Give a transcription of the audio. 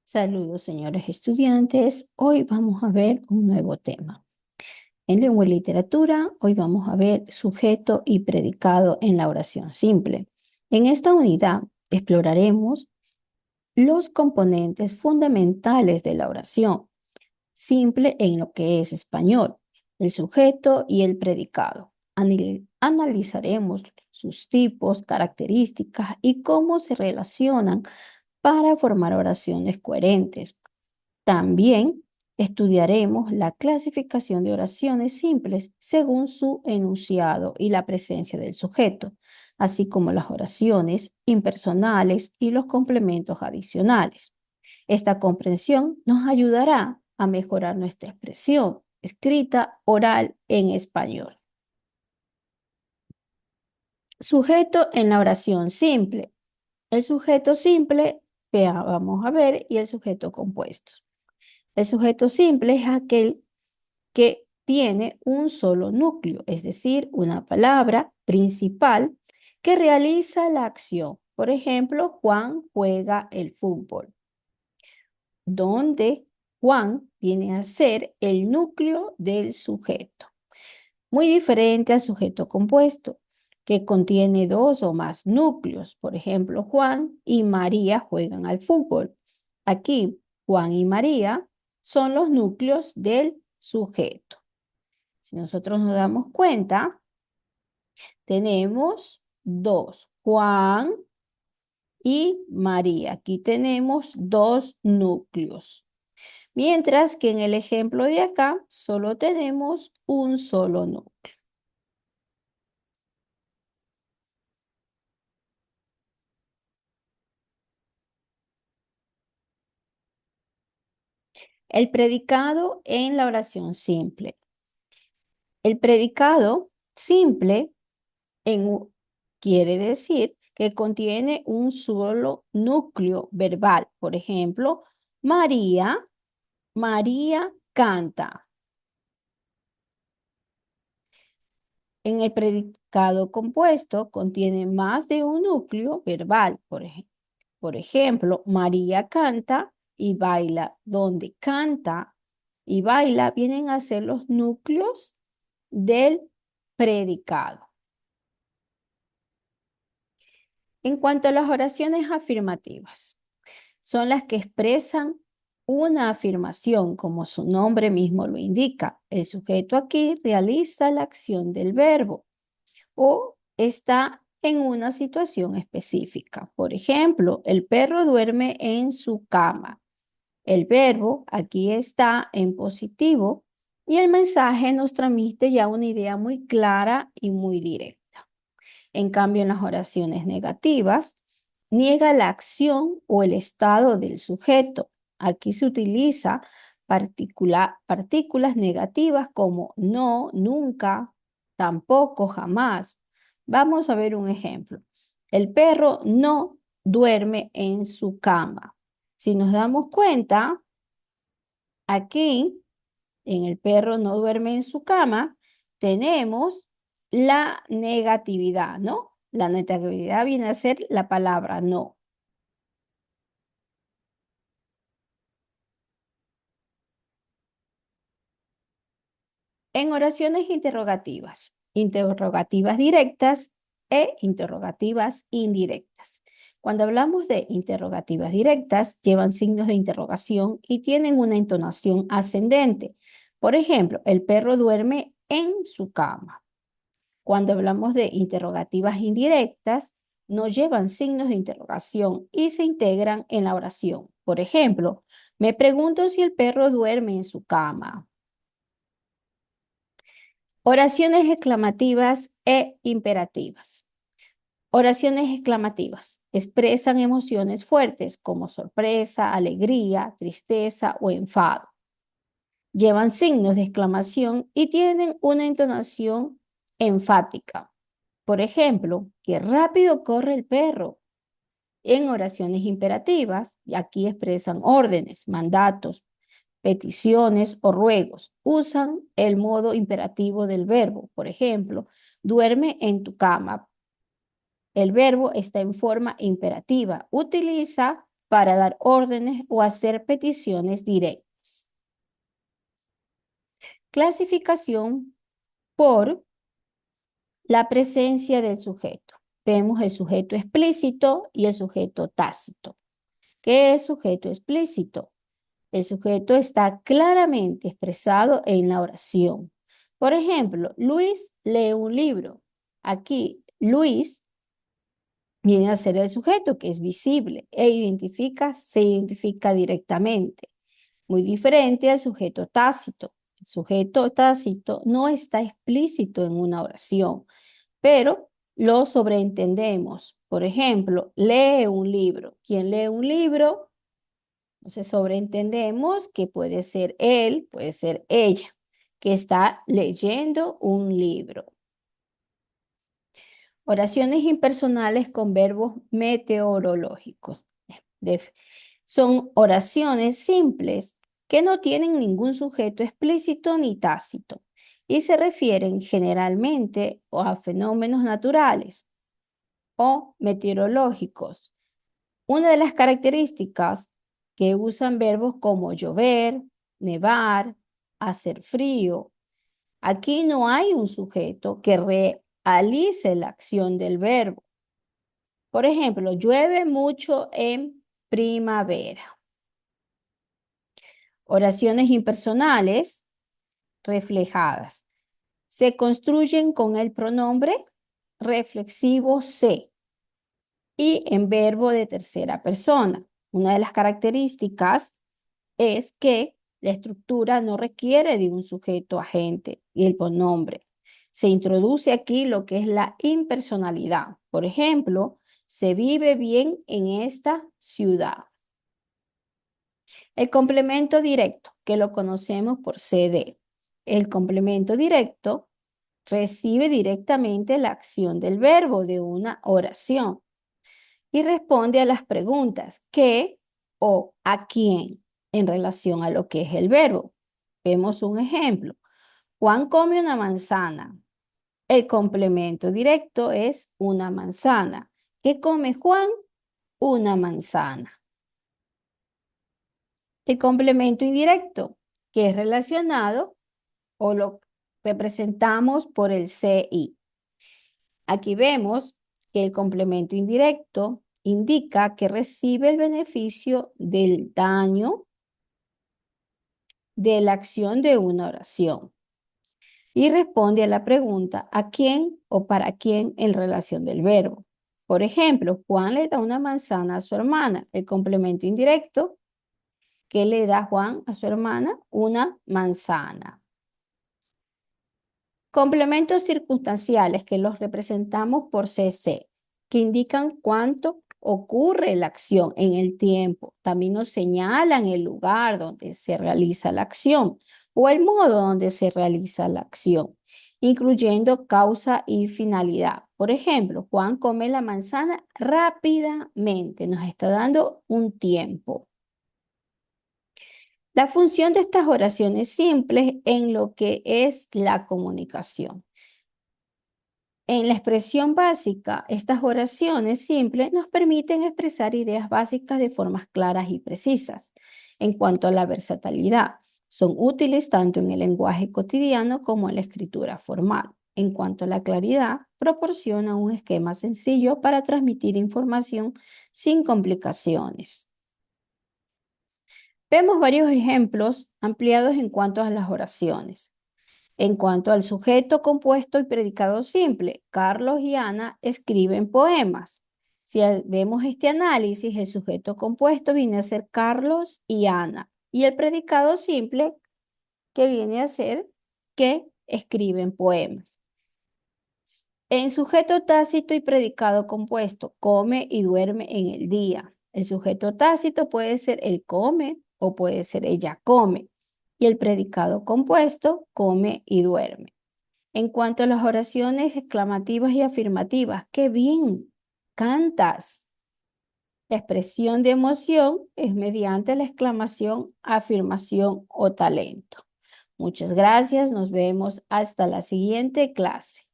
Saludos, señores estudiantes. Hoy vamos a ver un nuevo tema. En lengua y literatura, hoy vamos a ver sujeto y predicado en la oración simple. En esta unidad exploraremos los componentes fundamentales de la oración simple en lo que es español, el sujeto y el predicado. Analizaremos sus tipos, características y cómo se relacionan para formar oraciones coherentes. También estudiaremos la clasificación de oraciones simples según su enunciado y la presencia del sujeto, así como las oraciones impersonales y los complementos adicionales. Esta comprensión nos ayudará a mejorar nuestra expresión escrita oral en español. Sujeto en la oración simple. El sujeto simple, vamos a ver, y el sujeto compuesto. El sujeto simple es aquel que tiene un solo núcleo, es decir, una palabra principal que realiza la acción. Por ejemplo, Juan juega el fútbol, donde Juan viene a ser el núcleo del sujeto. Muy diferente al sujeto compuesto, que contiene dos o más núcleos. Por ejemplo, Juan y María juegan al fútbol. Aquí, Juan y María son los núcleos del sujeto. Si nosotros nos damos cuenta, tenemos dos, Juan y María. Aquí tenemos dos núcleos. Mientras que en el ejemplo de acá solo tenemos un solo núcleo. El predicado en la oración simple. El predicado simple quiere decir que contiene un solo núcleo verbal. Por ejemplo, María canta. En el predicado compuesto contiene más de un núcleo verbal. Por ejemplo, María canta y baila. Donde canta y baila vienen a ser los núcleos del predicado. En cuanto a las oraciones afirmativas, son las que expresan una afirmación, como su nombre mismo lo indica. El sujeto aquí realiza la acción del verbo o está en una situación específica. Por ejemplo, el perro duerme en su cama. El verbo aquí está en positivo y el mensaje nos transmite ya una idea muy clara y muy directa. En cambio, en las oraciones negativas, niega la acción o el estado del sujeto. Aquí se utiliza partículas negativas como no, nunca, tampoco, jamás. Vamos a ver un ejemplo. El perro no duerme en su cama. Si nos damos cuenta, aquí en el perro no duerme en su cama, tenemos la negatividad, ¿no? La negatividad viene a ser la palabra no. En oraciones interrogativas directas e interrogativas indirectas. Cuando hablamos de interrogativas directas, llevan signos de interrogación y tienen una entonación ascendente. Por ejemplo, el perro duerme en su cama. Cuando hablamos de interrogativas indirectas, no llevan signos de interrogación y se integran en la oración. Por ejemplo, me pregunto si el perro duerme en su cama. Oraciones exclamativas e imperativas. Oraciones exclamativas expresan emociones fuertes como sorpresa, alegría, tristeza o enfado. Llevan signos de exclamación y tienen una entonación enfática. Por ejemplo, qué rápido corre el perro. En oraciones imperativas, y aquí expresan órdenes, mandatos, peticiones o ruegos. Usan el modo imperativo del verbo. Por ejemplo, duerme en tu cama. El verbo está en forma imperativa. Utiliza para dar órdenes o hacer peticiones directas. Clasificación por la presencia del sujeto. Vemos el sujeto explícito y el sujeto tácito. ¿Qué es sujeto explícito? El sujeto está claramente expresado en la oración. Por ejemplo, Luis lee un libro. Aquí, Luis viene a ser el sujeto que es visible e se identifica directamente. Muy diferente al sujeto tácito. El sujeto tácito no está explícito en una oración, pero lo sobreentendemos. Por ejemplo, lee un libro. ¿Quién lee un libro? Entonces sobreentendemos que puede ser él, puede ser ella, que está leyendo un libro. Oraciones impersonales con verbos meteorológicos. Son oraciones simples que no tienen ningún sujeto explícito ni tácito y se refieren generalmente a fenómenos naturales o meteorológicos. Una de las características que usan verbos como llover, nevar, hacer frío. Aquí no hay un sujeto que realice la acción del verbo. Por ejemplo, llueve mucho en primavera. Oraciones impersonales reflejadas. Se construyen con el pronombre reflexivo se y en verbo de tercera persona. Una de las características es que la estructura no requiere de un sujeto agente y el pronombre. Se introduce aquí lo que es la impersonalidad. Por ejemplo, se vive bien en esta ciudad. El complemento directo, que lo conocemos por CD. El complemento directo recibe directamente la acción del verbo de una oración y responde a las preguntas ¿qué o a quién en relación a lo que es el verbo? Vemos un ejemplo. Juan come una manzana. El complemento directo es una manzana. ¿Qué come Juan? Una manzana. El complemento indirecto, que es relacionado o lo representamos por el CI. Aquí vemos que el complemento indirecto indica que recibe el beneficio del daño de la acción de una oración y responde a la pregunta ¿a quién o para quién en relación del verbo? Por ejemplo, Juan le da una manzana a su hermana. El complemento indirecto, ¿qué le da Juan a su hermana? Una manzana. Complementos circunstanciales que los representamos por CC, que indican cuánto ocurre la acción en el tiempo. También nos señalan el lugar donde se realiza la acción o el modo donde se realiza la acción, incluyendo causa y finalidad. Por ejemplo, Juan come la manzana rápidamente, nos está dando un tiempo. La función de estas oraciones simples en lo que es la comunicación. En la expresión básica, estas oraciones simples nos permiten expresar ideas básicas de formas claras y precisas. En cuanto a la versatilidad, son útiles tanto en el lenguaje cotidiano como en la escritura formal. En cuanto a la claridad, proporciona un esquema sencillo para transmitir información sin complicaciones. Vemos varios ejemplos ampliados en cuanto a las oraciones. En cuanto al sujeto compuesto y predicado simple, Carlos y Ana escriben poemas. Si vemos este análisis, el sujeto compuesto viene a ser Carlos y Ana y el predicado simple que viene a ser que escriben poemas. En sujeto tácito y predicado compuesto, come y duerme en el día. El sujeto tácito puede ser él come o puede ser ella come. Y el predicado compuesto, come y duerme. En cuanto a las oraciones exclamativas y afirmativas, ¡qué bien! Cantas. La expresión de emoción es mediante la exclamación, afirmación o talento. Muchas gracias. Nos vemos hasta la siguiente clase.